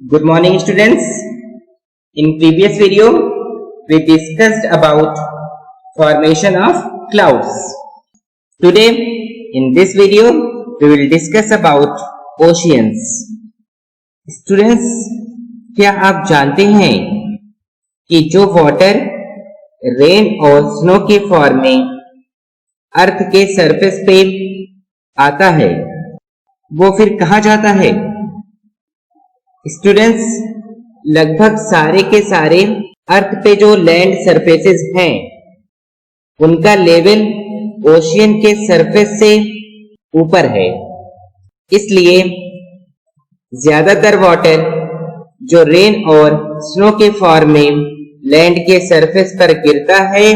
Good morning students. In previous video we discussed about formation of clouds. Today in this video we will discuss about oceans. Students, क्या आप जानते हैं कि जो water rain और snow के form में अर्थ के सरफेस पे आता है वो फिर कहाँ जाता है? स्टूडेंट्स, लगभग सारे के सारे अर्थ पे जो लैंड सरफेसेस हैं उनका लेवल ओशियन के सरफेस से ऊपर है। इसलिए ज्यादातर वाटर जो रेन और स्नो के फॉर्म में लैंड के सरफेस पर गिरता है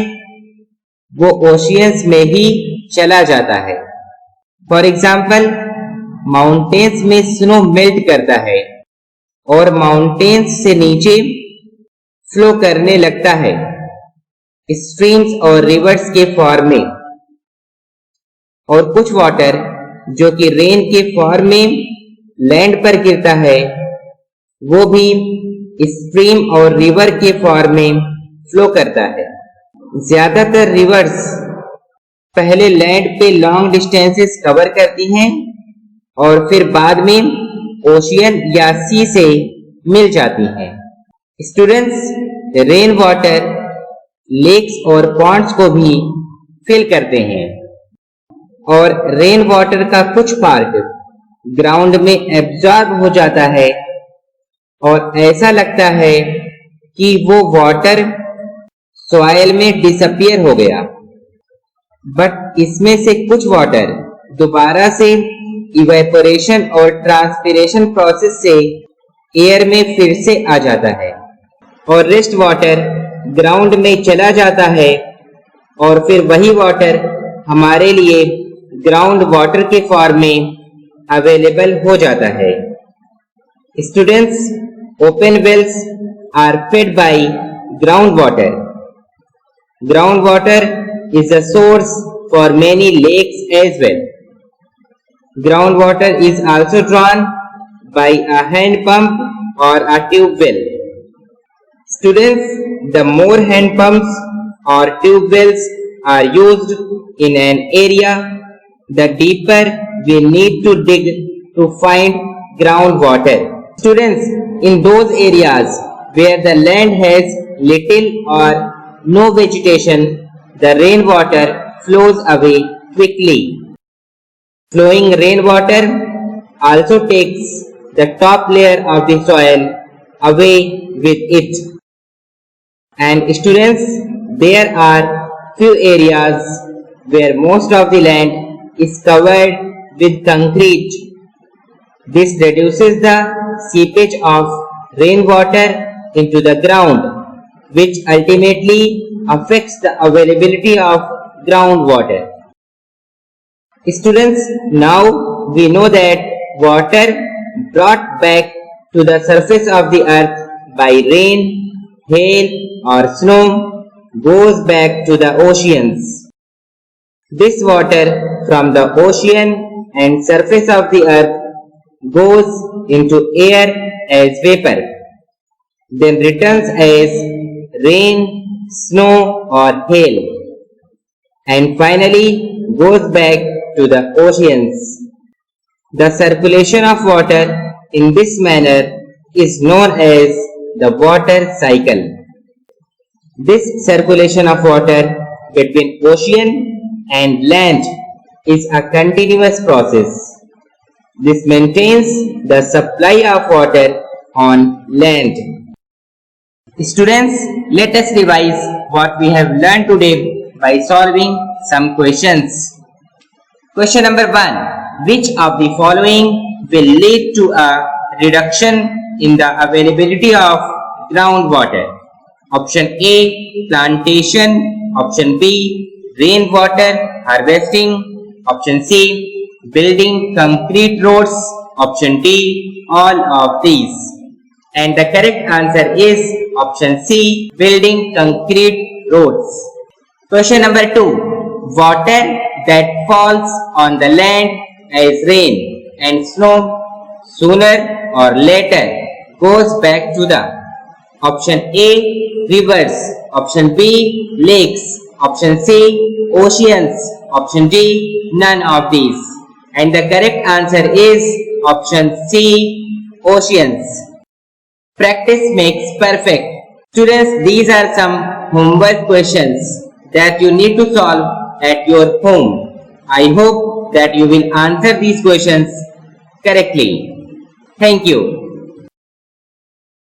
वो ओशियंस में ही चला जाता है। फॉर एग्जाम्पल, माउंटेन्स में स्नो मेल्ट करता है और माउंटेन्स से नीचे फ्लो करने लगता है स्ट्रीम्स और रिवर्स के फॉर्म में, और कुछ वाटर जो कि रेन के फॉर्म में लैंड पर गिरता है वो भी स्ट्रीम और रिवर के फॉर्म में फ्लो करता है। ज्यादातर रिवर्स पहले लैंड पे लॉन्ग डिस्टेंसेस कवर करती हैं और फिर बाद में ओशियन या सी से मिल जाती हैं। स्टूडेंट्स, रेन वाटर लेक्स और पॉन्ड्स को भी फिल करते हैं और रेन वाटर का कुछ पार्ट ग्राउंड में एब्जॉर्ब हो जाता है और ऐसा लगता है कि वो वाटर सॉइल में डिसअपियर हो गया, बट इसमें से कुछ वाटर दोबारा से इवेपोरेशन और ट्रांसपिरेशन प्रोसेस से एयर में फिर से आ जाता है और रेस्ट वाटर ग्राउंड में चला जाता है और फिर वही वाटर हमारे लिए ग्राउंड वाटर के फॉर्म में अवेलेबल हो जाता है। Students, open wells are fed by ground water. Ground water is a source for many lakes as well. Groundwater is also drawn by a hand pump or a tube well. Students, the more hand pumps or tube wells are used in an area, the deeper we need to dig to find groundwater. Students, in those areas where the land has little or no vegetation, the rainwater flows away quickly. Flowing rainwater also takes the top layer of the soil away with it. And students, there are few areas where most of the land is covered with concrete. This reduces the seepage of rainwater into the ground, which ultimately affects the availability of groundwater. Students, now we know that water brought back to the surface of the earth by rain, hail or snow goes back to the oceans. This water from the ocean and surface of the earth goes into air as vapor, then returns as rain, snow or hail, and finally goes back to the oceans. The circulation of water in this manner is known as the water cycle. This circulation of water between ocean and land is a continuous process. This maintains the supply of water on land. Students, let us revise what we have learned today by solving some questions. Question number 1. Which of the following will lead to a reduction in the availability of groundwater? Option A, plantation. Option B, rainwater harvesting. Option C, building concrete roads. Option D, all of these. And the correct answer is option C, building concrete roads. Question number 2. Water that falls on the land as rain and snow sooner or later goes back to the option A, rivers, option B, lakes, option C, oceans, option D, none of these. And the correct answer is option C, oceans. Practice makes perfect. Students, these are some homework questions that you need to solve at your home. I hope that you will answer these questions correctly. Thank you.